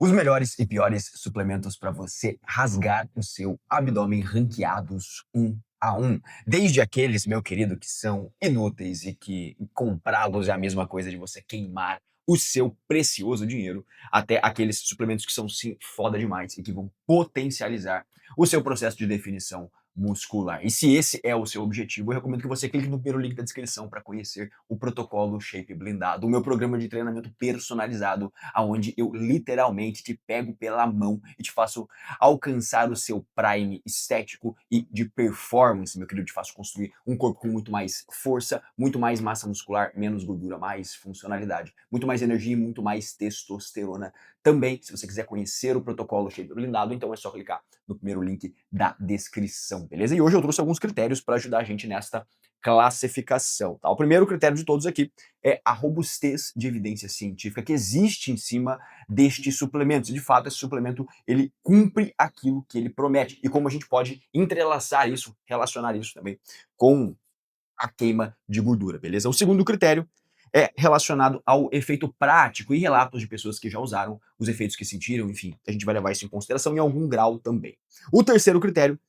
Os melhores e piores suplementos para você rasgar o seu abdômen ranqueados um a um. Desde aqueles, meu querido, que são inúteis e que comprá-los é a mesma coisa de você queimar o seu precioso dinheiro, até aqueles suplementos que são sim foda demais e que vão potencializar o seu processo de definição muscular. E se esse é o seu objetivo, eu recomendo que você clique no primeiro link da descrição para conhecer o protocolo Shape Blindado, o meu programa de treinamento personalizado aonde eu literalmente te pego pela mão e te faço alcançar o seu prime estético e de performance, meu querido, te faço construir um corpo com muito mais força, muito mais massa muscular, menos gordura, mais funcionalidade, muito mais energia e muito mais testosterona. Também, se você quiser conhecer o protocolo Shape Blindado, então é só clicar no primeiro link da descrição, beleza? E hoje eu trouxe alguns critérios para ajudar a gente nesta classificação, tá? O primeiro critério de todos aqui é a robustez de evidência científica que existe em cima destes suplementos. E, de fato, esse suplemento ele cumpre aquilo que ele promete. E como a gente pode entrelaçar isso, relacionar isso também com a queima de gordura, beleza? O segundo critério é relacionado ao efeito prático e relatos de pessoas que já usaram, os efeitos que sentiram, enfim, a gente vai levar isso em consideração em algum grau também. O terceiro critério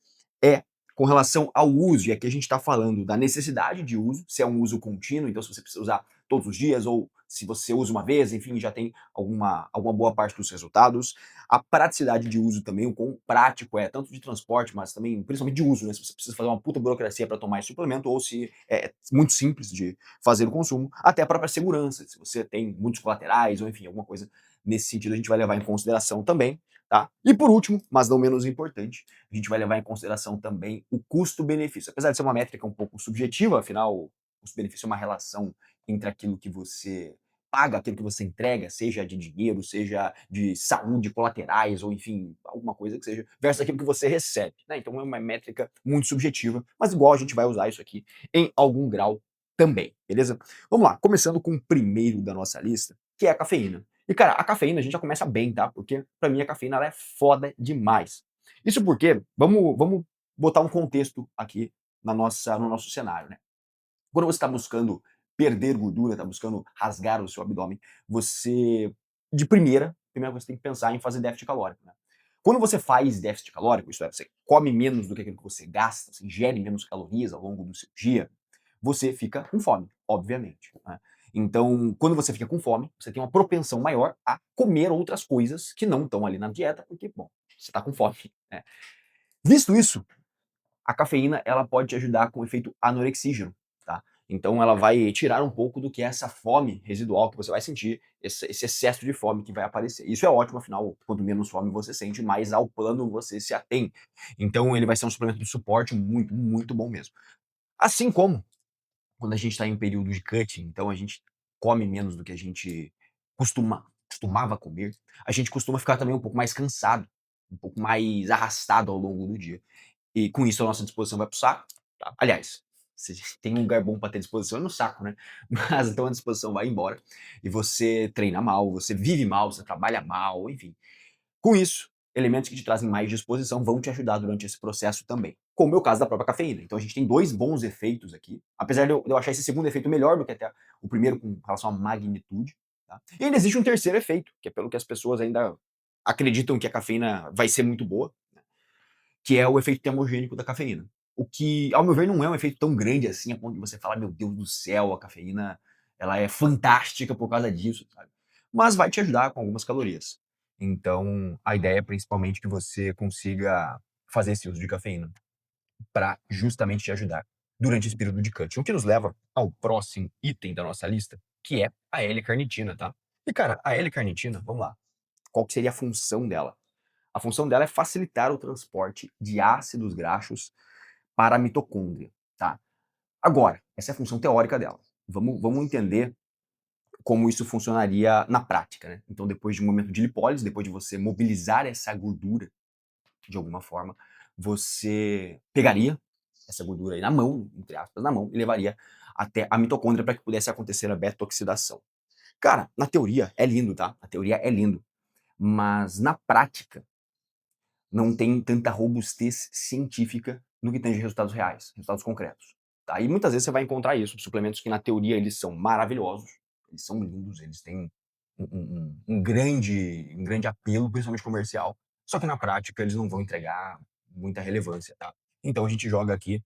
é com relação ao uso, e aqui a gente está falando da necessidade de uso, se é um uso contínuo, então se você precisa usar todos os dias, ou se você usa uma vez, enfim, já tem alguma boa parte dos resultados. A praticidade de uso também, o quão prático é, tanto de transporte, mas também, principalmente de uso, né? Se você precisa fazer uma puta burocracia para tomar esse suplemento, ou se é muito simples de fazer o consumo, até a própria segurança, se você tem muitos colaterais, ou enfim, alguma coisa nesse sentido a gente vai levar em consideração também. Tá? E por último, mas não menos importante, a gente vai levar em consideração também o custo-benefício. Apesar de ser uma métrica um pouco subjetiva, afinal, o custo-benefício é uma relação entre aquilo que você paga, aquilo que você entrega, seja de dinheiro, seja de saúde, colaterais, ou enfim, alguma coisa que seja, versus aquilo que você recebe. Né? Então é uma métrica muito subjetiva, mas igual a gente vai usar isso aqui em algum grau também, beleza? Vamos lá, começando com o primeiro da nossa lista, que é a cafeína. E, cara, a cafeína a gente já começa bem, tá? Porque pra mim a cafeína ela é foda demais. Isso porque, vamos botar um contexto aqui no nosso cenário, né? Quando você está buscando perder gordura, está buscando rasgar o seu abdômen, você, de primeira você tem que pensar em fazer déficit calórico, né? Quando você faz déficit calórico, isso é, você come menos do que aquilo que você gasta, você ingere menos calorias ao longo do seu dia, você fica com fome, obviamente, né? Então, quando você fica com fome, você tem uma propensão maior a comer outras coisas que não estão ali na dieta, porque, bom, você está com fome, né? Visto isso, a cafeína ela pode te ajudar com o efeito anorexígeno, tá? Então ela vai tirar um pouco do que é essa fome residual que você vai sentir, esse excesso de fome que vai aparecer. Isso é ótimo, afinal, quanto menos fome você sente, mais ao plano você se atém. Então ele vai ser um suplemento de suporte muito, muito bom mesmo. Assim como quando a gente está em período de cutting, então a gente come menos do que a gente costumava comer, a gente costuma ficar também um pouco mais cansado, um pouco mais arrastado ao longo do dia. E com isso a nossa disposição vai para o saco, tá? Aliás, se tem um lugar bom para ter disposição é no saco, né? Mas então a disposição vai embora e você treina mal, você vive mal, você trabalha mal, enfim. Com isso, elementos que te trazem mais disposição vão te ajudar durante esse processo também, como é o caso da própria cafeína. Então a gente tem dois bons efeitos aqui, apesar de eu achar esse segundo efeito melhor do que até o primeiro com relação à magnitude, tá? E ainda existe um terceiro efeito, que é pelo que as pessoas ainda acreditam que a cafeína vai ser muito boa, que é o efeito termogênico da cafeína. O que, ao meu ver, não é um efeito tão grande assim, a ponto de você falar, meu Deus do céu, a cafeína ela é fantástica por causa disso, sabe? Mas vai te ajudar com algumas calorias. Então, a ideia é principalmente que você consiga fazer esse uso de cafeína para justamente te ajudar durante esse período de cutting. O que nos leva ao próximo item da nossa lista, que é a L-carnitina, tá? E cara, a L-carnitina, vamos lá. Qual que seria a função dela? A função dela é facilitar o transporte de ácidos graxos para a mitocôndria, tá? Agora, essa é a função teórica dela. Vamos entender como isso funcionaria na prática, né? Então, depois de um momento de lipólise, depois de você mobilizar essa gordura de alguma forma, você pegaria essa gordura aí na mão, entre aspas, na mão, e levaria até a mitocôndria para que pudesse acontecer a beta-oxidação. Cara, na teoria é lindo, tá? A teoria é lindo, mas na prática não tem tanta robustez científica no que tange resultados reais, resultados concretos. Tá? E muitas vezes você vai encontrar isso, suplementos que na teoria eles são maravilhosos, eles são lindos, eles têm um grande apelo, principalmente comercial, só que na prática eles não vão entregar muita relevância, tá. Então a gente joga aqui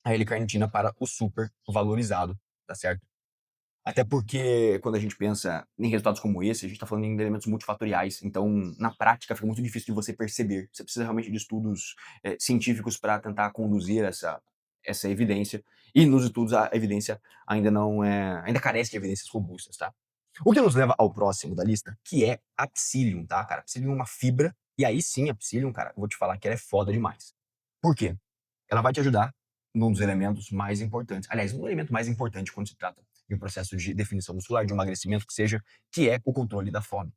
a L-carnitina para o super valorizado, tá certo? Até porque quando a gente pensa em resultados como esse, a gente está falando em elementos multifatoriais, então na prática fica muito difícil de você perceber. Você precisa realmente de estudos científicos para tentar conduzir essa evidência, e nos estudos a evidência ainda carece de evidências robustas, tá? O que nos leva ao próximo da lista, que é a Psyllium, tá, cara? Psyllium é uma fibra, e aí sim a Psyllium, cara, eu vou te falar que ela é foda demais. Por quê? Ela vai te ajudar num dos elementos mais importantes. Aliás, um elemento mais importante quando se trata de um processo de definição muscular, de emagrecimento que seja, que é o controle da fome.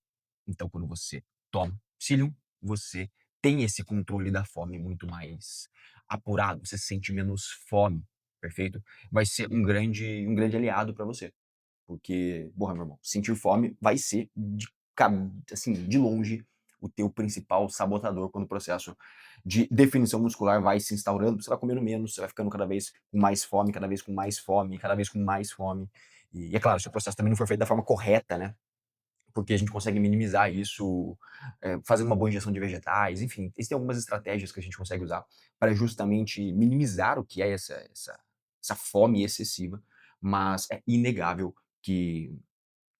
Então, quando você toma Psyllium, você tem esse controle da fome muito mais apurado, você sente menos fome, perfeito? Vai ser um grande aliado para você. Porque, porra, meu irmão, sentir fome vai ser assim, de longe, o teu principal sabotador quando o processo de definição muscular vai se instaurando. Você vai comendo menos, você vai ficando cada vez com mais fome, cada vez com mais fome, cada vez com mais fome. E é claro, se o processo também não for feito da forma correta, né? Porque a gente consegue minimizar isso, fazendo uma boa ingestão de vegetais, enfim, existem algumas estratégias que a gente consegue usar para justamente minimizar o que é essa fome excessiva, mas é inegável que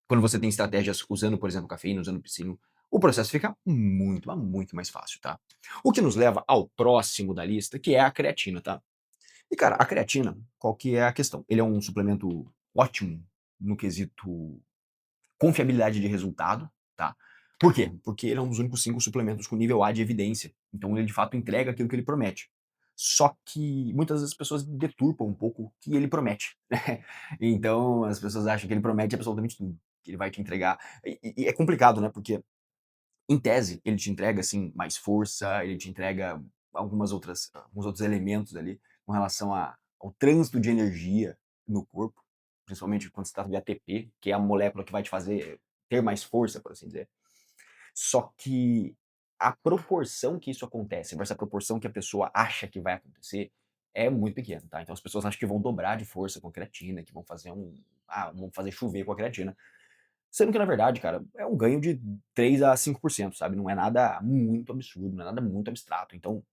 quando você tem estratégias usando, por exemplo, cafeína, usando piscina, o processo fica muito, mas muito mais fácil, tá? O que nos leva ao próximo da lista, que é a creatina, tá? E cara, a creatina, qual que é a questão? Ele é um suplemento ótimo no quesito confiabilidade de resultado, tá? Por quê? Porque ele é um dos únicos 5 suplementos com nível A de evidência. Então ele de fato entrega aquilo que ele promete. Só que muitas vezes as pessoas deturpam um pouco o que ele promete. Então as pessoas acham que ele promete absolutamente tudo, que ele vai te entregar. E é complicado, né? Porque em tese ele te entrega assim mais força, ele te entrega alguns outros elementos ali com relação ao trânsito de energia no corpo, principalmente quando se trata de ATP, que é a molécula que vai te fazer ter mais força, por assim dizer. Só que a proporção que isso acontece versus a proporção que a pessoa acha que vai acontecer é muito pequena, tá? Então as pessoas acham que vão dobrar de força com a creatina, que vão fazer chover com a creatina. Sendo que na verdade, cara, é um ganho de 3 a 5%, sabe? Não é nada muito absurdo, não é nada muito abstrato. Então,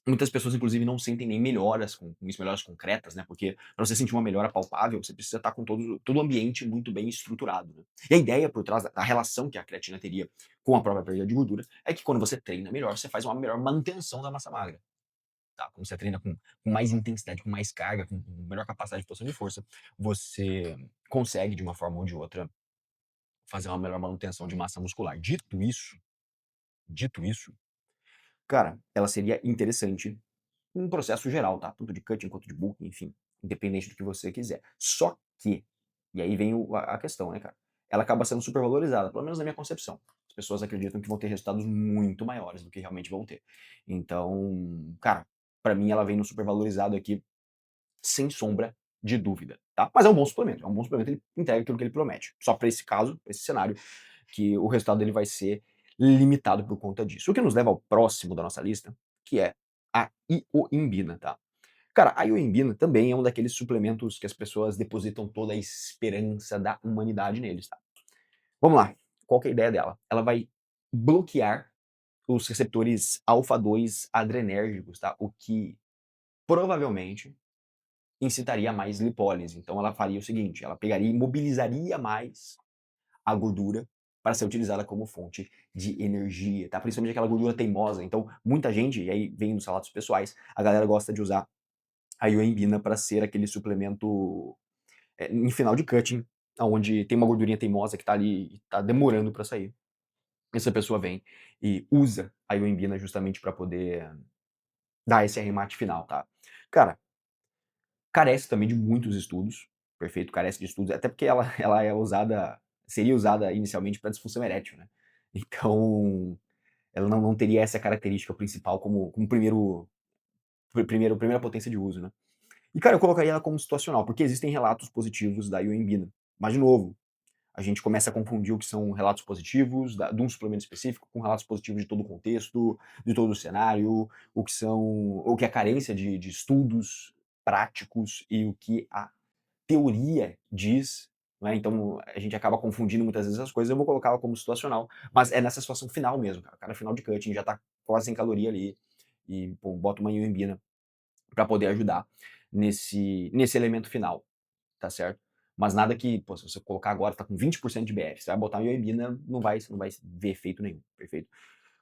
muitas pessoas inclusive não sentem nem melhoras com isso, melhoras concretas, né, porque para você sentir uma melhora palpável, você precisa estar com todo o ambiente muito bem estruturado, né. E a ideia por trás da relação que a creatina teria com a própria perda de gordura, é que quando você treina melhor, você faz uma melhor manutenção da massa magra, tá. Quando você treina com mais intensidade, com mais carga, com melhor capacidade de produção de força, você consegue de uma forma ou de outra fazer uma melhor manutenção de massa muscular. Dito isso, cara, ela seria interessante um processo geral, tá? Tanto de cutting quanto de booking, enfim, independente do que você quiser. Só que, e aí vem a questão, né, cara? Ela acaba sendo super valorizada, pelo menos na minha concepção. As pessoas acreditam que vão ter resultados muito maiores do que realmente vão ter. Então, cara, pra mim ela vem no super valorizado aqui, sem sombra de dúvida, tá? Mas é um bom suplemento, ele entrega aquilo que ele promete. Só pra esse caso, pra esse cenário, que o resultado dele vai ser limitado por conta disso. O que nos leva ao próximo da nossa lista, que é a ioimbina, tá? Cara, a ioimbina também é um daqueles suplementos que as pessoas depositam toda a esperança da humanidade neles, tá? Vamos lá, qual que é a ideia dela? Ela vai bloquear os receptores alfa-2 adrenérgicos, tá? O que provavelmente incitaria a mais lipólise. Então ela faria o seguinte, ela pegaria e mobilizaria mais a gordura para ser utilizada como fonte de energia, tá? Principalmente aquela gordura teimosa. Então, muita gente, e aí vem nos relatos pessoais, a galera gosta de usar a ioimbina para ser aquele suplemento em final de cutting, onde tem uma gordurinha teimosa que tá ali e tá demorando para sair. Essa pessoa vem e usa a ioimbina justamente para poder dar esse arremate final, tá? Cara, carece também de muitos estudos, perfeito, carece de estudos, até porque ela ela é usada seria usada inicialmente para disfunção erétil, né. Então, ela não teria essa característica principal como primeira potência de uso, né. E cara, eu colocaria ela como situacional, porque existem relatos positivos da ioimbina, mas de novo, a gente começa a confundir o que são relatos positivos de um suplemento específico com relatos positivos de todo o contexto, de todo o cenário, o que é carência de estudos práticos e o que a teoria diz não é, então a gente acaba confundindo muitas vezes as coisas, eu vou colocá-la como situacional, mas é nessa situação final mesmo, cara, o cara final de cutting já tá quase sem caloria ali, e pô, bota uma ioimbina para poder ajudar nesse elemento final, tá certo? Mas nada que, pô, se você colocar agora, tá com 20% de BF, você vai botar uma ioimbina, não vai ver efeito nenhum, perfeito?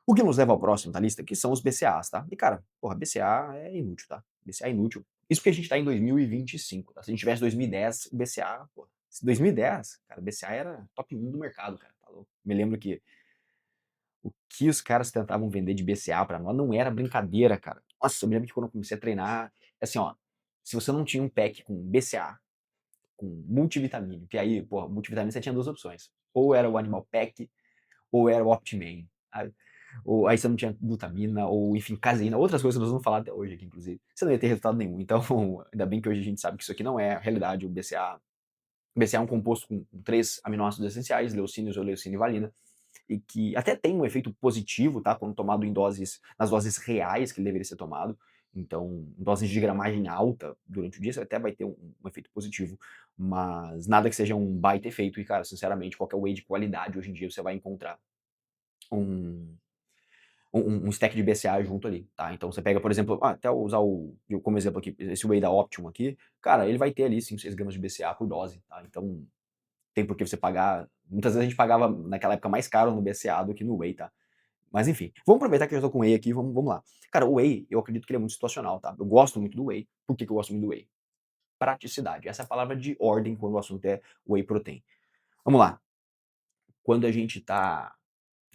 O que nos leva ao próximo da lista, que são os BCAAs, tá? E cara, porra, BCA é inútil, tá? BCA é inútil. Isso porque a gente tá em 2025, tá? Se a gente tivesse 2010, o BCA, pô, 2010, cara, BCA era top 1 do mercado, cara, tá louco? Me lembro que o que os caras tentavam vender de BCA pra nós não era brincadeira, cara. Nossa, eu me lembro que quando eu comecei a treinar, assim, ó, se você não tinha um pack com BCA, com multivitamínico, que aí, pô, multivitamínico você tinha duas opções. Ou era o Animal Pack, ou era o Optimane, sabe? Ou aí você não tinha glutamina, ou enfim, caseína, outras coisas que nós vamos falar até hoje aqui, inclusive. Você não ia ter resultado nenhum. Então, ainda bem que hoje a gente sabe que isso aqui não é a realidade, o BCA. O BCA é um composto com 3 aminoácidos essenciais, leucina, isoleucina e valina, e que até tem um efeito positivo, tá? Quando tomado nas doses reais que ele deveria ser tomado. Então, em doses de gramagem alta durante o dia, você até vai ter um efeito positivo, mas nada que seja um baita efeito. E, cara, sinceramente, qualquer whey de qualidade hoje em dia você vai encontrar um, um stack de BCA junto ali, tá? Então você pega, por exemplo, até usar como exemplo aqui, esse whey da Optimum aqui, cara, ele vai ter ali 5, 6 gramas de BCA por dose, tá? Então tem por que você pagar. Muitas vezes a gente pagava naquela época mais caro no BCA do que no whey, tá? Mas enfim, vamos aproveitar que eu já tô com whey aqui, vamos lá. Cara, o whey, eu acredito que ele é muito situacional, tá? Eu gosto muito do whey. Por que eu gosto muito do whey? Praticidade. Essa é a palavra de ordem quando o assunto é whey protein. Vamos lá. Quando a gente tá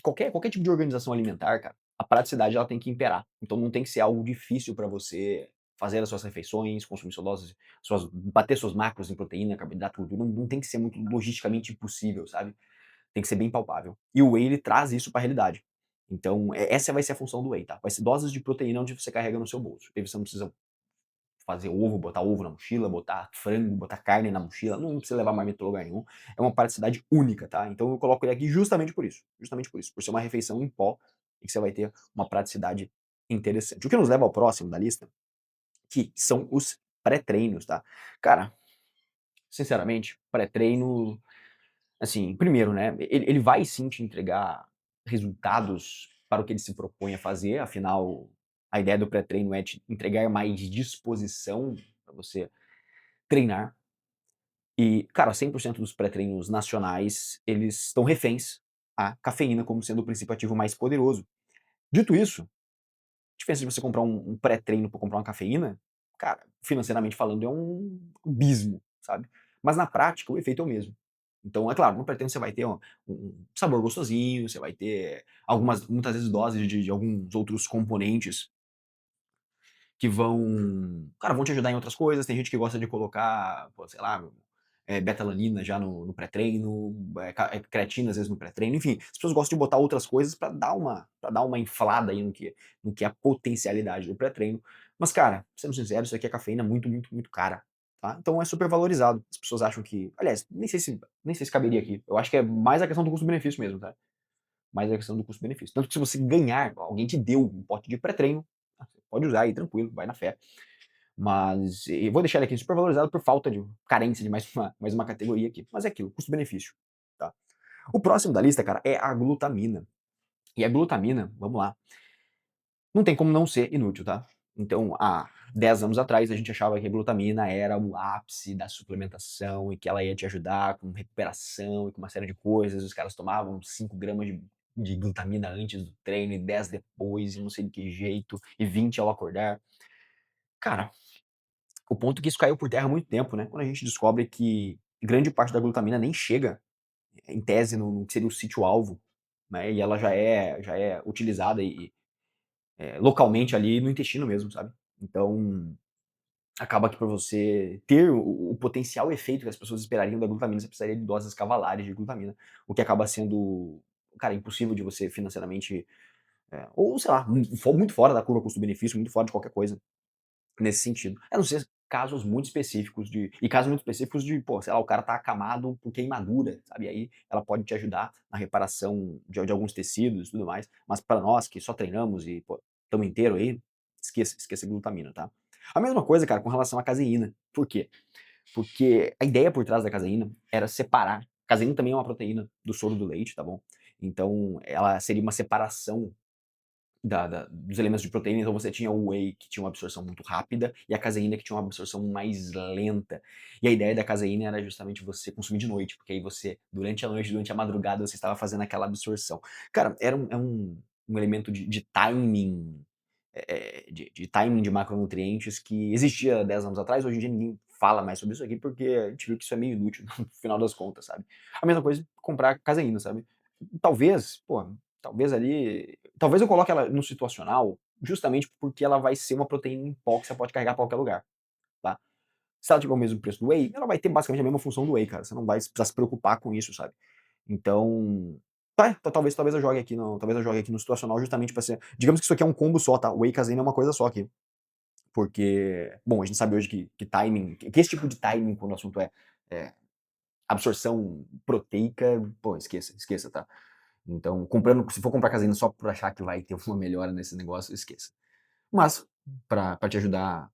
qualquer tipo de organização alimentar, cara, a praticidade ela tem que imperar. Então não tem que ser algo difícil para você fazer as suas refeições, consumir suas doses, bater suas macros em proteína, carboidrato, gordura, não tem que ser muito logisticamente impossível, sabe? Tem que ser bem palpável. E o whey ele traz isso para a realidade. Então, essa vai ser a função do whey, tá? Vai ser doses de proteína onde você carrega no seu bolso. E você não precisa fazer ovo, botar ovo na mochila, botar frango, botar carne na mochila, não precisa levar marmita em lugar nenhum. É uma praticidade única, tá? Então eu coloco ele aqui justamente por isso, por ser uma refeição em pó e que você vai ter uma praticidade interessante. O que nos leva ao próximo da lista, que são os pré-treinos, tá? Cara, sinceramente, pré-treino, assim, primeiro, né, ele vai sim te entregar resultados para o que ele se propõe a fazer, afinal, a ideia do pré-treino é te entregar mais disposição para você treinar. E, cara, 100% dos pré-treinos nacionais, eles estão reféns à cafeína como sendo o princípio ativo mais poderoso. Dito isso, a diferença de você comprar um pré-treino para comprar uma cafeína, cara, financeiramente falando, é um abismo, sabe? Mas na prática, o efeito é o mesmo. Então, é claro, no pré-treino você vai ter um sabor gostosinho, você vai ter muitas vezes doses de alguns outros componentes que vão te ajudar em outras coisas. Tem gente que gosta de colocar, pô, sei lá, betalanina já no pré-treino, creatina às vezes no pré-treino, enfim, as pessoas gostam de botar outras coisas para dar uma inflada aí no que é a potencialidade do pré-treino. Mas, cara, sendo sincero, isso aqui é cafeína muito, muito, muito cara, tá? Então é super valorizado. As pessoas acham que, aliás, nem sei se caberia aqui. Eu acho que é mais a questão do custo-benefício mesmo, tá? Mais a questão do custo-benefício. Tanto que se você ganhar, alguém te deu um pote de pré-treino, você pode usar aí tranquilo, vai na fé. Mas eu vou deixar ele aqui super valorizado por falta de carência de mais uma categoria aqui. Mas é aquilo, custo-benefício. Tá? O próximo da lista, cara, é a glutamina. E a glutamina, vamos lá, não tem como não ser inútil, tá? Então, há 10 anos atrás, a gente achava que a glutamina era o ápice da suplementação e que ela ia te ajudar com recuperação e com uma série de coisas. Os caras tomavam 5 gramas de glutamina antes do treino e 10 depois, e não sei de que jeito, e 20 ao acordar. Cara, o ponto é que isso caiu por terra há muito tempo, né? Quando a gente descobre que grande parte da glutamina nem chega, em tese, no que seria o sítio-alvo, né? E ela já é utilizada localmente ali no intestino mesmo, sabe? Então, acaba que para você ter o potencial efeito que as pessoas esperariam da glutamina, você precisaria de doses cavalares de glutamina, o que acaba sendo, cara, impossível de você financeiramente, ou sei lá, muito fora da curva custo-benefício, muito fora de qualquer coisa nesse sentido. A não ser casos muito específicos de, pô, sei lá, o cara tá acamado por queimadura, sabe? Aí ela pode te ajudar na reparação de alguns tecidos e tudo mais. Mas para nós que só treinamos e, pô, estamos inteiro aí, esqueça a glutamina, tá? A mesma coisa, cara, com relação à caseína. Por quê? Porque a ideia por trás da caseína era separar. Caseína também é uma proteína do soro do leite, tá bom? Então, ela seria uma separação dos elementos de proteína. Então, você tinha o whey, que tinha uma absorção muito rápida, e a caseína, que tinha uma absorção mais lenta. E a ideia da caseína era justamente você consumir de noite, porque aí você, durante a noite, durante a madrugada, você estava fazendo aquela absorção. Cara, um elemento de timing de timing de macronutrientes que existia 10 anos atrás. Hoje em dia ninguém fala mais sobre isso aqui, porque a gente viu que isso é meio inútil no final das contas, sabe. A mesma coisa comprar caseína, sabe. Talvez, pô, talvez eu coloque ela no situacional, justamente porque ela vai ser uma proteína em pó que você pode carregar pra qualquer lugar, tá. Se ela tiver o mesmo preço do whey, ela vai ter basicamente a mesma função do whey, cara, você não vai precisar se preocupar com isso, sabe. Então, talvez eu jogue aqui no situacional justamente pra ser, digamos que isso aqui é um combo só, tá, whey e caseína é uma coisa só aqui. Porque, bom, a gente sabe hoje que timing, que esse tipo de timing quando o assunto é absorção proteica, pô, esqueça, tá. Então, se for comprar caseína só por achar que vai ter uma melhora nesse negócio, esqueça. Mas, pra te ajudar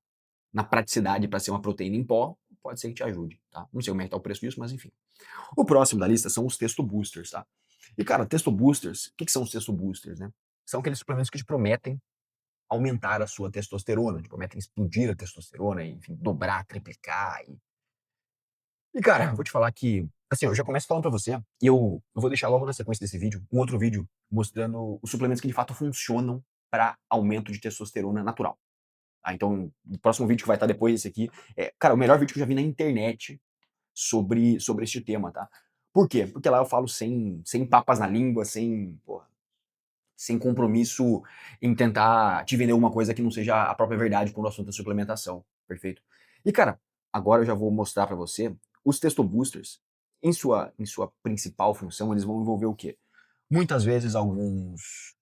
na praticidade, pra ser uma proteína em pó, pode ser que te ajude, tá. Não sei como é que tá o preço disso, mas enfim. O próximo da lista são os Testo Boosters, tá. E cara, Testo Boosters, o que que são os Testo Boosters, né? São aqueles suplementos que te prometem aumentar a sua testosterona, te prometem explodir a testosterona, e, enfim, dobrar, triplicar. E cara, vou te falar que, assim, eu já começo falando pra você, e eu vou deixar logo na sequência desse vídeo um outro vídeo mostrando os suplementos que de fato funcionam para aumento de testosterona natural. Tá? Então, o próximo vídeo que vai estar depois desse aqui é, cara, o melhor vídeo que eu já vi na internet sobre este tema, tá? Por quê? Porque lá eu falo sem papas na língua, sem compromisso em tentar te vender alguma coisa que não seja a própria verdade quando o assunto é suplementação, perfeito? E cara, agora eu já vou mostrar pra você os Testo Boosters, em sua principal função, eles vão envolver o quê? Muitas vezes algumas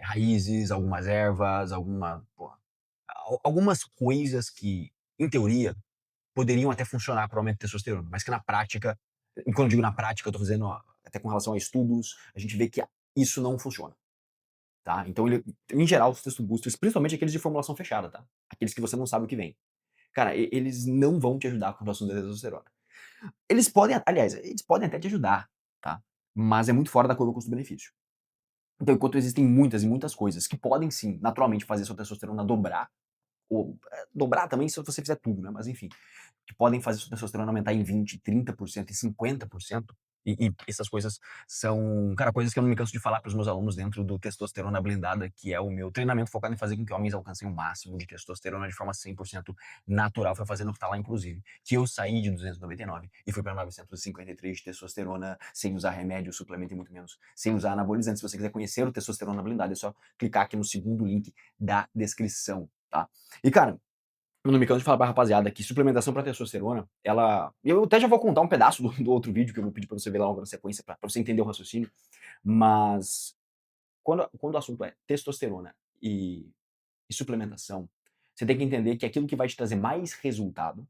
raízes, algumas ervas, algumas coisas que, em teoria, poderiam até funcionar para o aumento de testosterona, mas que na prática, e quando eu digo na prática, eu tô fazendo até com relação a estudos, a gente vê que isso não funciona. Tá? Então, em geral, os texto boosters, principalmente aqueles de formulação fechada, tá? Aqueles que você não sabe o que vem. Cara, eles não vão te ajudar com o assunto da testosterona. Eles podem até te ajudar, tá? Mas é muito fora da curva custo-benefício. Então, enquanto existem muitas e muitas coisas que podem sim, naturalmente, fazer sua testosterona dobrar, ou dobrar também se você fizer tudo, né? Mas enfim, que podem fazer sua testosterona aumentar em 20, 30% e 50%. E essas coisas são, cara, coisas que eu não me canso de falar para os meus alunos dentro do Testosterona Blindada, que é o meu treinamento focado em fazer com que homens alcancem o máximo de testosterona de forma 100% natural. Foi fazendo o que tá lá, inclusive, que eu saí de 299 e fui para 953 de testosterona, sem usar remédio, suplemento e muito menos, sem usar anabolizante. Se você quiser conhecer o Testosterona Blindada, é só clicar aqui no segundo link da descrição, tá? E, cara, eu não me canso de falar pra rapaziada que suplementação pra testosterona, ela, eu até já vou contar um pedaço do outro vídeo que eu vou pedir pra você ver lá logo na sequência, pra você entender o raciocínio, mas quando o assunto é testosterona e suplementação, você tem que entender que aquilo que vai te trazer mais resultado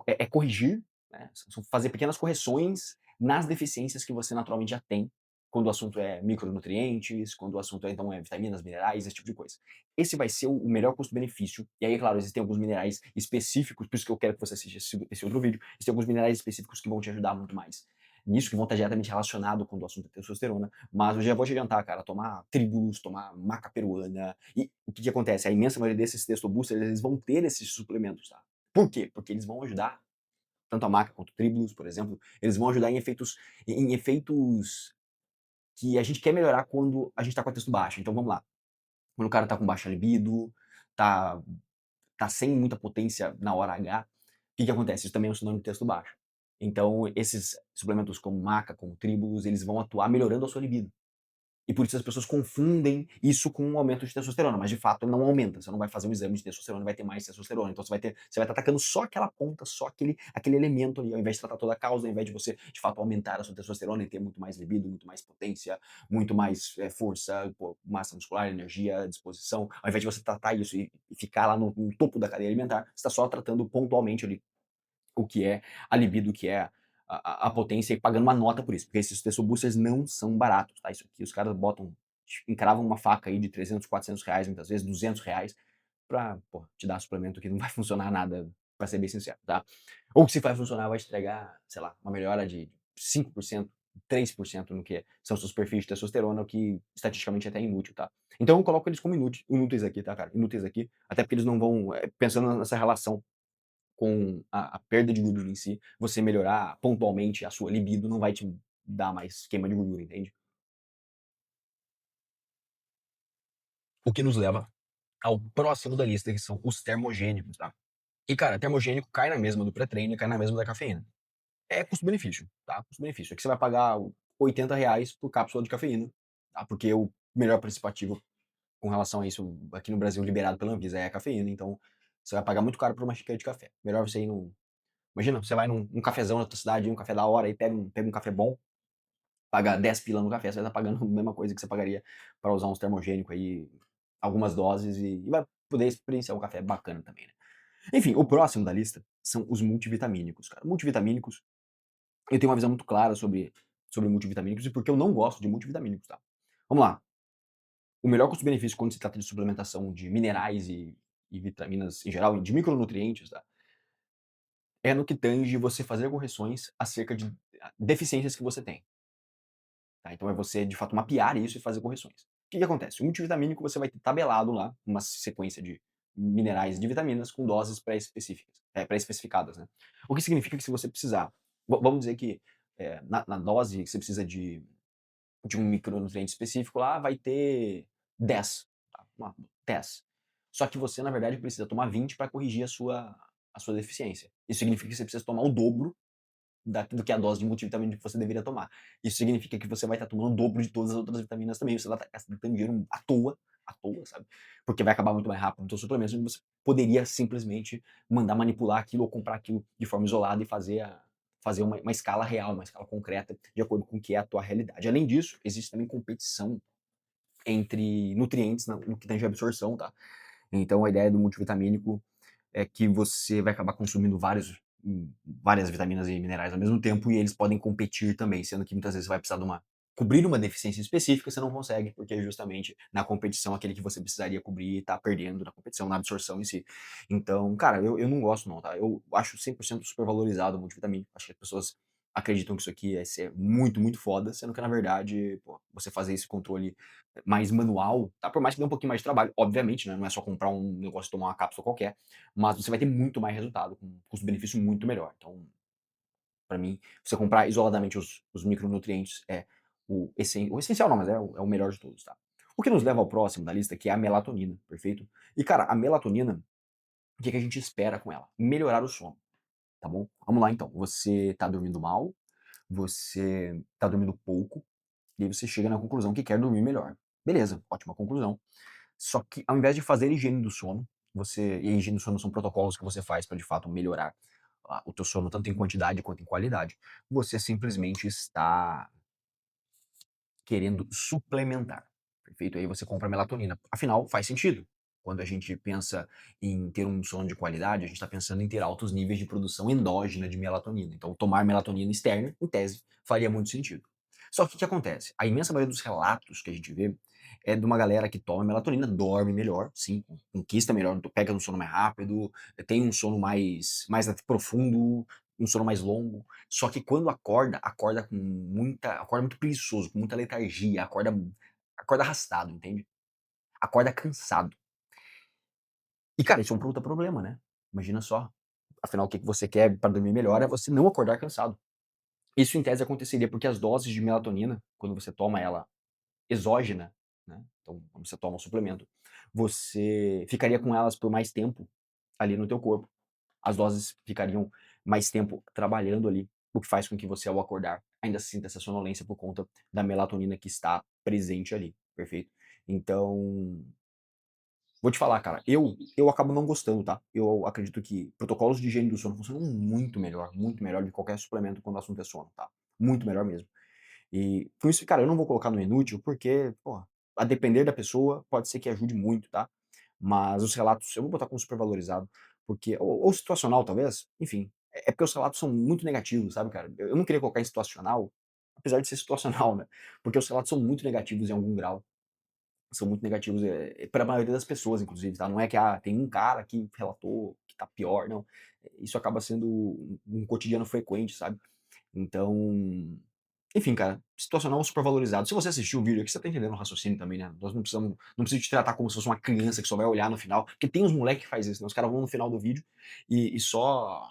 é corrigir, né, são fazer pequenas correções nas deficiências que você naturalmente já tem, quando o assunto é micronutrientes, quando o assunto então é vitaminas, minerais, esse tipo de coisa. Esse vai ser o melhor custo-benefício. E aí, é claro, existem alguns minerais específicos, por isso que eu quero que você assista esse outro vídeo. Existem alguns minerais específicos que vão te ajudar muito mais nisso, que vão estar diretamente relacionados com o assunto é testosterona. Mas eu já vou te adiantar, cara, tomar tribulus, tomar maca peruana. E o que acontece? A imensa maioria desses testo boosters, eles vão ter esses suplementos, tá? Por quê? Porque eles vão ajudar, tanto a maca quanto o tribulus, por exemplo, eles vão ajudar em efeitos que a gente quer melhorar quando a gente tá com a testo baixa. Então vamos lá. Quando o cara tá com baixa libido, tá, tá sem muita potência na hora H, o que acontece? Isso também é um sinônimo de testo baixo. Então, esses suplementos como maca, como tribulus, eles vão atuar melhorando a sua libido. E por isso as pessoas confundem isso com um aumento de testosterona, mas de fato não aumenta. Você não vai fazer um exame de testosterona e vai ter mais testosterona. Então você vai estar atacando só aquela ponta, só aquele elemento ali, ao invés de tratar toda a causa, ao invés de você de fato aumentar a sua testosterona e ter muito mais libido, muito mais potência, muito mais força, pô, massa muscular, energia, disposição. Ao invés de você tratar isso e ficar lá no topo da cadeia alimentar, você está só tratando pontualmente ali o que é a libido, o que é a potência, e pagando uma nota por isso, porque esses testo boosters não são baratos, tá? Isso aqui os caras botam, encravam uma faca aí de 300, 400 reais, muitas vezes 200 reais, pra, pô, te dar suplemento que não vai funcionar nada pra ser bem sincero, tá. Ou que se vai funcionar, vai te entregar, sei lá, uma melhora de 5%, 3% no que são seus perfis de testosterona, o que estatisticamente é até inútil, tá. Então eu coloco eles como inúteis aqui, tá, cara, inúteis aqui, até porque eles não vão, pensando nessa relação com a perda de gordura em si, você melhorar pontualmente a sua libido não vai te dar mais queima de gordura, entende. O que nos leva ao próximo da lista, que são os termogênicos, tá. E cara, termogênico cai na mesma do pré-treino e cai na mesma da cafeína. É custo-benefício, tá, custo-benefício. Aqui você vai pagar o R$ 80 por cápsula de cafeína, tá, porque o melhor participativo com relação a isso aqui no Brasil liberado pela Anvisa é a cafeína, então você vai pagar muito caro por uma xícara de café. Melhor você ir num, imagina, você vai num cafezão na tua cidade, um café da hora, aí pega um café bom, paga 10 pila no café, você vai estar pagando a mesma coisa que você pagaria para usar uns termogênicos aí, algumas doses, e vai poder experienciar um café bacana também, né. Enfim, o próximo da lista são os multivitamínicos, cara. Multivitamínicos, eu tenho uma visão muito clara sobre multivitamínicos e porque eu não gosto de multivitamínicos, tá. Vamos lá, o melhor custo-benefício quando se trata de suplementação de minerais e vitaminas em geral, e de micronutrientes, tá, é no que tange você fazer correções acerca de deficiências que você tem. Tá, então é você, de fato, mapear isso e fazer correções. O que que acontece? O multivitamínico você vai ter tabelado lá uma sequência de minerais e de vitaminas com doses pré-específicas, pré-especificadas, né. O que significa que se você precisar, vamos dizer que, na dose que você precisa de um micronutriente específico lá, vai ter 10, tá, 10. Só que você, na verdade, precisa tomar 20 para corrigir a sua deficiência. Isso significa que você precisa tomar o dobro do que a dose de multivitamínico que você deveria tomar. Isso significa que você vai estar tomando o dobro de todas as outras vitaminas também, você vai estar gastando dinheiro à toa, sabe, porque vai acabar muito mais rápido o teu suplemento, e você poderia simplesmente mandar manipular aquilo ou comprar aquilo de forma isolada e fazer uma escala real, uma escala concreta, de acordo com o que é a tua realidade. Além disso, existe também competição entre nutrientes no que tange a absorção, tá. Então a ideia do multivitamínico é que você vai acabar consumindo várias vitaminas e minerais ao mesmo tempo e eles podem competir também, sendo que muitas vezes você vai precisar de cobrir uma deficiência específica, você não consegue, porque justamente na competição aquele que você precisaria cobrir tá perdendo na competição, na absorção em si. Então, cara, eu não gosto não, tá. Eu acho 100% supervalorizado o multivitamínico, acho que as pessoas acreditam que isso aqui é ser muito, muito foda, sendo que na verdade, pô, você fazer esse controle mais manual, tá, por mais que dê um pouquinho mais de trabalho, obviamente, né, não é só comprar um negócio e tomar uma cápsula qualquer, mas você vai ter muito mais resultado, com um custo-benefício muito melhor. Então, para mim, você comprar isoladamente os micronutrientes é o essencial não, mas é o melhor de todos, tá. O que nos leva ao próximo da lista, que é a melatonina, perfeito? E cara, a melatonina, o que que a gente espera com ela? Melhorar o sono, tá bom? Vamos lá então, você tá dormindo mal, você tá dormindo pouco, e aí você chega na conclusão que quer dormir melhor. Beleza, ótima conclusão. Só que ao invés de fazer higiene do sono, e a higiene do sono são protocolos que você faz para de fato melhorar o teu sono tanto em quantidade quanto em qualidade, você simplesmente está querendo suplementar, perfeito? Aí você compra melatonina. Afinal, faz sentido. Quando a gente pensa em ter um sono de qualidade, a gente está pensando em ter altos níveis de produção endógena de melatonina. Então, tomar melatonina externa, em tese, faria muito sentido. Só que o que acontece? A imensa maioria dos relatos que a gente vê é de uma galera que toma melatonina, dorme melhor, sim, conquista melhor, pega no sono mais rápido, tem um sono mais profundo, um sono mais longo. Só que quando acorda muito preguiçoso, com muita letargia, acorda arrastado, entende? Acorda cansado. E cara, isso é um puta problema, né? Imagina só, afinal o que que você quer para dormir melhor é você não acordar cansado. Isso em tese aconteceria porque as doses de melatonina, quando você toma ela exógena, né, então quando você toma um suplemento, você ficaria com elas por mais tempo ali no teu corpo. As doses ficariam mais tempo trabalhando ali, o que faz com que você, ao acordar, ainda sinta essa sonolência por conta da melatonina que está presente ali, perfeito? Então, vou te falar, cara, eu acabo não gostando, tá? Eu acredito que protocolos de higiene do sono funcionam muito melhor do que qualquer suplemento quando o assunto é sono, tá? Muito melhor mesmo. E com isso, cara, eu não vou colocar no inútil, porque, porra, a depender da pessoa, pode ser que ajude muito, tá? Mas os relatos eu vou botar como supervalorizado, porque ou situacional talvez, enfim, é porque os relatos são muito negativos, sabe, cara. Eu não queria colocar em situacional, apesar de ser situacional, né, porque os relatos são muito negativos em algum grau, são muito negativos, pra maioria das pessoas inclusive, tá. Não é que, tem um cara que relatou que tá pior, não. Isso acaba sendo um cotidiano frequente, sabe. Então, enfim, cara, situacional supervalorizado. Se você assistiu o vídeo aqui, você tá entendendo o raciocínio também, né. Nós não precisa te tratar como se fosse uma criança que só vai olhar no final, porque tem uns moleque que faz isso, né, os caras vão no final do vídeo e só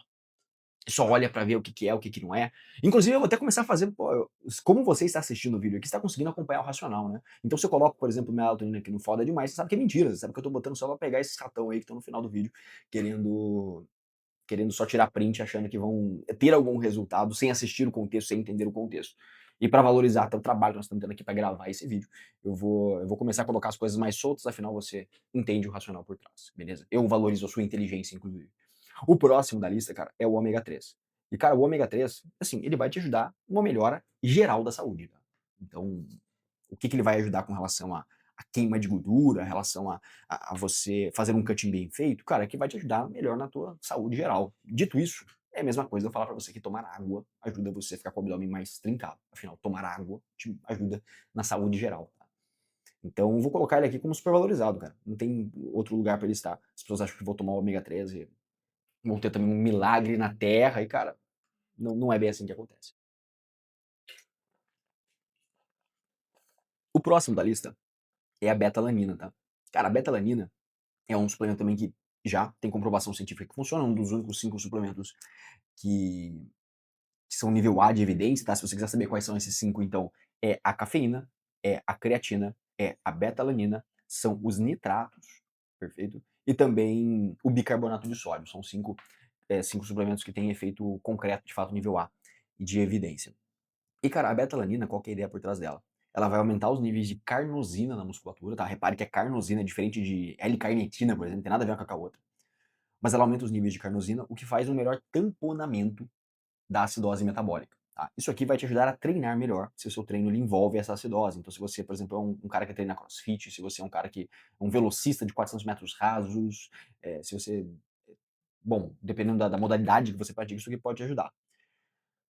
olha pra ver o que que é, o que que não é. Inclusive eu vou até começar a fazer, pô, como você está assistindo o vídeo aqui, você tá conseguindo acompanhar o racional, né. Então se eu coloco, por exemplo, melatonina aqui no foda demais, você sabe que é mentira, você sabe que eu tô botando só pra pegar esses ratão aí que estão no final do vídeo querendo só tirar print, achando que vão ter algum resultado sem assistir o contexto, sem entender o contexto. E para valorizar até o trabalho que nós estamos tendo aqui para gravar esse vídeo, eu vou começar a colocar as coisas mais soltas, afinal você entende o racional por trás, beleza? Eu valorizo a sua inteligência, inclusive. O próximo da lista, cara, é o ômega 3. E, cara, o ômega 3, assim, ele vai te ajudar numa melhora geral da saúde, tá? Então, o que que ele vai ajudar com relação à queima de gordura, em relação a você fazer um cutting bem feito, cara, que vai te ajudar melhor na tua saúde geral. Dito isso, é a mesma coisa eu falar pra você que tomar água ajuda você a ficar com o abdômen mais trincado. Afinal, tomar água te ajuda na saúde geral, tá? Então, vou colocar ele aqui como supervalorizado, cara. Não tem outro lugar pra ele estar. As pessoas acham que vou tomar o ômega 3 e vão ter também um milagre na Terra e, cara, não é bem assim que acontece. O próximo da lista é a betalanina, tá? Cara, a betalanina é um suplemento também que já tem comprovação científica que funciona, um dos únicos 5 suplementos que são nível A de evidência, tá? Se você quiser saber quais são esses 5, então, é a cafeína, é a creatina, é a betalanina, são os nitratos, perfeito? E também o bicarbonato de sódio. São 5 suplementos que têm efeito concreto, de fato, nível A e de evidência. E, cara, a betalanina, qual que é a ideia por trás dela? Ela vai aumentar os níveis de carnosina na musculatura, tá? Repare que a carnosina é diferente de L-carnitina, por exemplo, não tem nada a ver uma com a outra. Mas ela aumenta os níveis de carnosina, o que faz um melhor tamponamento da acidose metabólica, tá? Isso aqui vai te ajudar a treinar melhor, se o seu treino ele envolve essa acidose. Então, se você, por exemplo, é um cara que treina crossfit, se você é um cara que é um velocista de 400 metros rasos, se você, bom, dependendo da modalidade que você pratica, isso aqui pode te ajudar.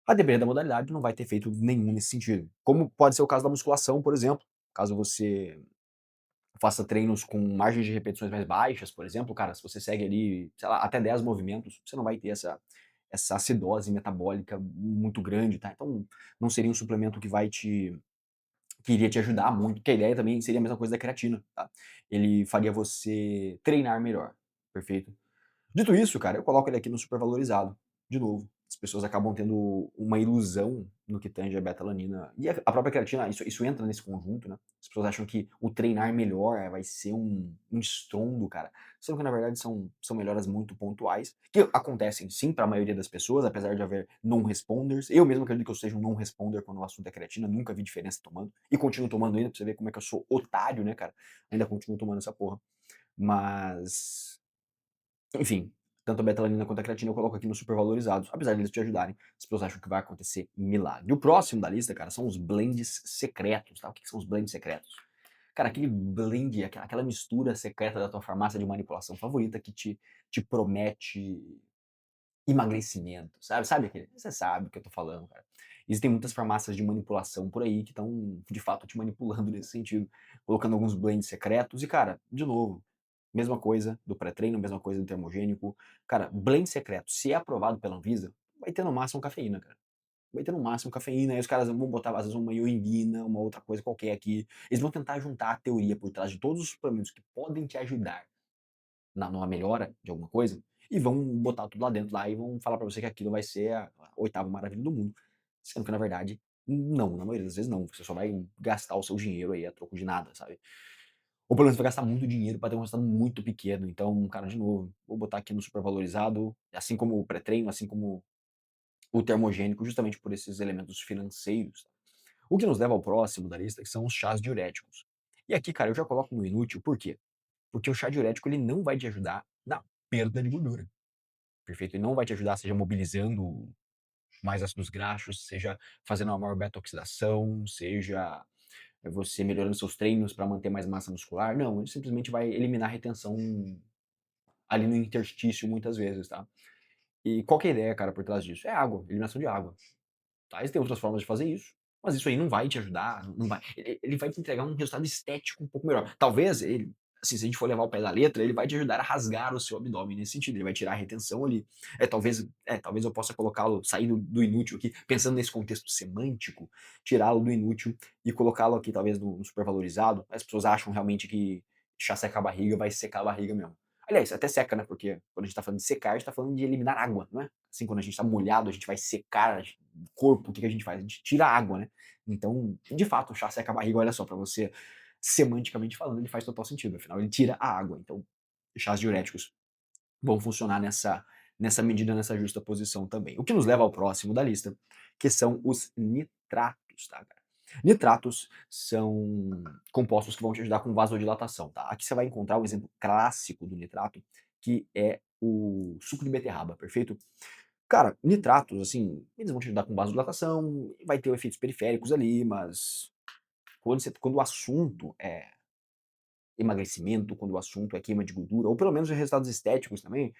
A depender da modalidade, não vai ter efeito nenhum nesse sentido. Como pode ser o caso da musculação, por exemplo. Caso você faça treinos com margens de repetições mais baixas, por exemplo, cara, se você segue ali, sei lá, até 10 movimentos, você não vai ter essa acidose metabólica muito grande, tá? Então, não seria um suplemento que iria te ajudar muito, porque a ideia também seria a mesma coisa da creatina, tá? Ele faria você treinar melhor, perfeito? Dito isso, cara, eu coloco ele aqui no supervalorizado. De novo, as pessoas acabam tendo uma ilusão no que tange a betalanina e a própria creatina, isso entra nesse conjunto, né. As pessoas acham que o treinar melhor vai ser um estrondo, cara, sendo que na verdade são melhoras muito pontuais, que acontecem sim para a maioria das pessoas, apesar de haver non-responders. Eu mesmo acredito que eu seja um non-responder quando o assunto é creatina, nunca vi diferença tomando e continuo tomando ainda, pra você ver como é que eu sou otário, né, cara. Ainda continuo tomando essa porra. Mas enfim, tanto a betalanina quanto a creatina eu coloco aqui nos supervalorizados, apesar deles te ajudarem, as pessoas acham que vai acontecer milagre. O próximo da lista, cara, são os blends secretos, tá? O que que são os blends secretos? Cara, aquele blend, aquela mistura secreta da tua farmácia de manipulação favorita que te promete emagrecimento, sabe aquele você sabe o que eu tô falando, cara. Existem muitas farmácias de manipulação por aí que estão, de fato, te manipulando nesse sentido, colocando alguns blends secretos e, cara, de novo, mesma coisa do pré-treino, mesma coisa do termogênico. Cara, blend secreto, se é aprovado pela Anvisa, vai ter no máximo cafeína, cara. Vai ter no máximo cafeína, aí os caras vão botar, às vezes, uma ioimbina, uma outra coisa qualquer aqui. Eles vão tentar juntar a teoria por trás de todos os suplementos que podem te ajudar numa melhora de alguma coisa, e vão botar tudo lá dentro lá e vão falar pra você que aquilo vai ser a 8ª maravilha do mundo. Sendo que na verdade, não, na maioria das vezes não, você só vai gastar o seu dinheiro aí a troco de nada, sabe. Ou pelo menos vai gastar muito dinheiro pra ter um resultado muito pequeno, então, cara, de novo, vou botar aqui no supervalorizado, assim como o pré-treino, assim como o termogênico, justamente por esses elementos financeiros. O que nos leva ao próximo da lista, que são os chás diuréticos. E aqui, cara, eu já coloco no inútil, por quê? Porque o chá diurético ele não vai te ajudar na perda de gordura, perfeito? Ele não vai te ajudar, seja mobilizando mais ácidos graxos, seja fazendo uma maior beta-oxidação, seja você melhorando seus treinos para manter mais massa muscular. Não, ele simplesmente vai eliminar a retenção ali no interstício muitas vezes, tá? E qual que é a ideia, cara, por trás disso? É água, eliminação de água, tá? Existem outras formas de fazer isso, mas isso aí não vai te ajudar, não vai. Ele vai te entregar um resultado estético um pouco melhor. Talvez ele assim, se a gente for levar ao pé da letra, ele vai te ajudar a rasgar o seu abdômen nesse sentido, ele vai tirar a retenção ali. Talvez eu possa colocá-lo, sair do inútil aqui, pensando nesse contexto semântico, tirá-lo do inútil e colocá-lo aqui talvez no supervalorizado. As pessoas acham realmente que chá seca a barriga vai secar a barriga mesmo. Aliás, até seca, né, porque quando a gente tá falando de secar, a gente tá falando de eliminar água, não é? Assim, quando a gente tá molhado, a gente vai secar o corpo, o que que a gente faz? A gente tira a água, né. Então, de fato, o chá seca a barriga, olha só, pra você semanticamente falando, ele faz total sentido, afinal ele tira a água, então chás diuréticos vão funcionar nessa medida, nessa justa posição também. O que nos leva ao próximo da lista, que são os nitratos, tá, cara. Nitratos são compostos que vão te ajudar com vasodilatação, tá. Aqui você vai encontrar o exemplo clássico do nitrato, que é o suco de beterraba, perfeito? Cara, nitratos, assim, eles vão te ajudar com vasodilatação, vai ter efeitos periféricos ali, mas quando o assunto é emagrecimento, quando o assunto é queima de gordura, ou pelo menos resultados estéticos também,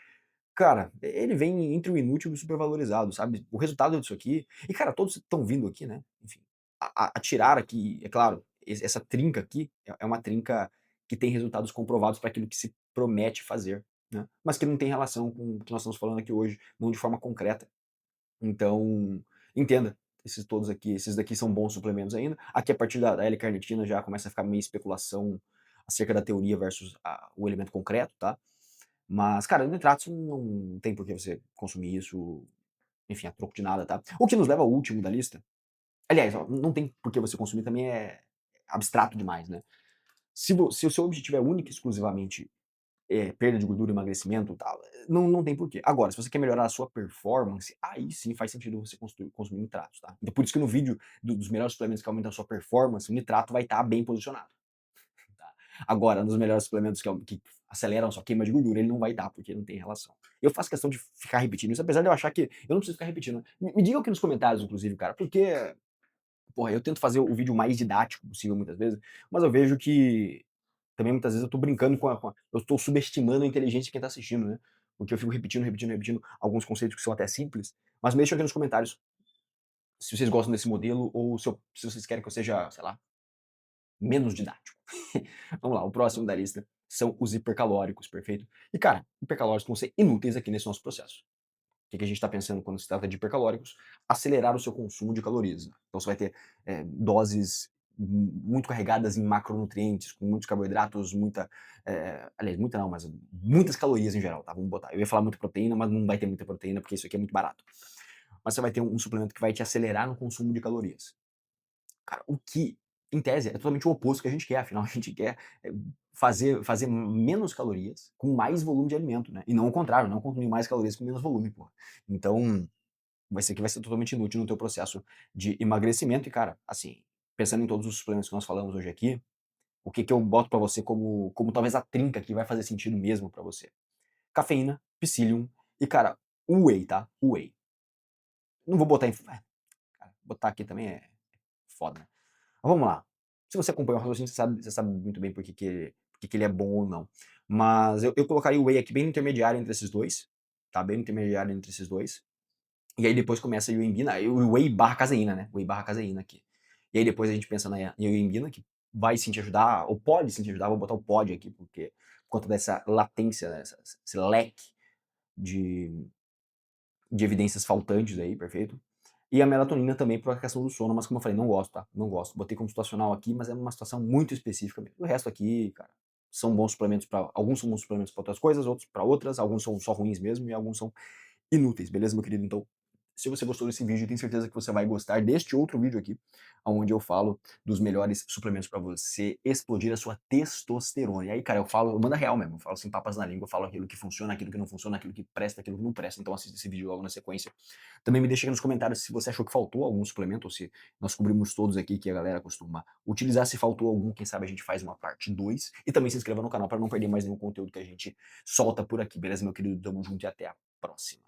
cara, ele vem entre o inútil e o supervalorizado, sabe. O resultado disso aqui e cara, todos estão vindo aqui, né, enfim, a tirar aqui, é claro, essa trinca aqui é uma trinca que tem resultados comprovados para aquilo que se promete fazer, né, mas que não tem relação com o que nós estamos falando aqui hoje, não de forma concreta. Então, entenda, esses todos aqui, esses daqui são bons suplementos ainda. Aqui a partir da L-carnitina já começa a ficar meio especulação acerca da teoria versus o elemento concreto, tá. Mas, cara, nitratos não tem por que você consumir isso, enfim, a troco de nada, tá. O que nos leva ao último da lista, aliás, ó, não tem por que você consumir também é abstrato demais, né. Se o seu objetivo é único e exclusivamente perda de gordura, emagrecimento, e tal, não tem porquê. Agora, se você quer melhorar a sua performance, aí sim faz sentido você consumir nitratos, tá. Então por isso que no vídeo dos melhores suplementos que aumentam a sua performance, o nitrato vai estar bem posicionado, tá. Agora, nos melhores suplementos que aceleram a sua queima de gordura, ele não vai estar, porque não tem relação. Eu faço questão de ficar repetindo isso, apesar de eu achar que eu não preciso ficar repetindo. Me digam aqui nos comentários, inclusive, cara, porque, porra, eu tento fazer o vídeo mais didático possível muitas vezes, mas eu vejo que também muitas vezes eu tô brincando eu tô subestimando a inteligência de quem tá assistindo, né. Porque eu fico repetindo, repetindo, repetindo alguns conceitos que são até simples, mas me deixa aqui nos comentários se vocês gostam desse modelo ou se vocês querem que eu seja, sei lá, menos didático. Vamos lá, o próximo da lista são os hipercalóricos, perfeito? E cara, hipercalóricos vão ser inúteis aqui nesse nosso processo. O que que a gente está pensando quando se trata de hipercalóricos? Acelerar o seu consumo de calorias. Então você vai ter doses muito carregadas em macronutrientes, com muitos carboidratos, aliás, muita não, mas muitas calorias em geral, tá? Vamos botar. Eu ia falar muita proteína, mas não vai ter muita proteína porque isso aqui é muito barato. Mas você vai ter um suplemento que vai te acelerar no consumo de calorias. Cara, o que, em tese, é totalmente o oposto que a gente quer, afinal a gente quer fazer menos calorias com mais volume de alimento, né? E não o contrário, não consumir mais calorias com menos volume, porra. Então, vai ser totalmente inútil no teu processo de emagrecimento e, cara, assim, pensando em todos os suplementos que nós falamos hoje aqui, o que que eu boto pra você como talvez a trinca que vai fazer sentido mesmo pra você? Cafeína, psyllium e, cara, o whey, tá? O whey. Não vou botar cara, botar aqui também é foda, né? Mas vamos lá. Se você acompanha o raciocínio, você sabe muito bem por que ele é bom ou não. Mas eu colocaria o whey aqui bem no intermediário entre esses dois, tá? Bem no intermediário entre esses dois. E aí depois começa a ioimbina, aí o whey barra caseína, né, whey barra caseína aqui. E aí depois a gente pensa na ioimbina, que vai sim te ajudar, ou pode sim te ajudar, vou botar o pode aqui, porque por conta dessa latência, né, esse leque de evidências faltantes aí, perfeito. E a melatonina também por questão do sono, mas como eu falei, não gosto, tá, não gosto. Botei como situacional aqui, mas é uma situação muito específica mesmo. O resto aqui, cara, são bons suplementos para alguns são bons suplementos para outras coisas, outros para outras, alguns são só ruins mesmo e alguns são inúteis, beleza, meu querido? Então, se você gostou desse vídeo, tenho certeza que você vai gostar deste outro vídeo aqui, onde eu falo dos melhores suplementos para você explodir a sua testosterona. E aí, cara, eu mando a real mesmo, eu falo sem papas na língua, eu falo aquilo que funciona, aquilo que não funciona, aquilo que presta, aquilo que não presta. Então assista esse vídeo logo na sequência. Também me deixa aqui nos comentários se você achou que faltou algum suplemento, ou se nós cobrimos todos aqui que a galera costuma utilizar. Se faltou algum, quem sabe a gente faz uma parte 2. E também se inscreva no canal para não perder mais nenhum conteúdo que a gente solta por aqui, beleza, meu querido? Tamo junto e até a próxima.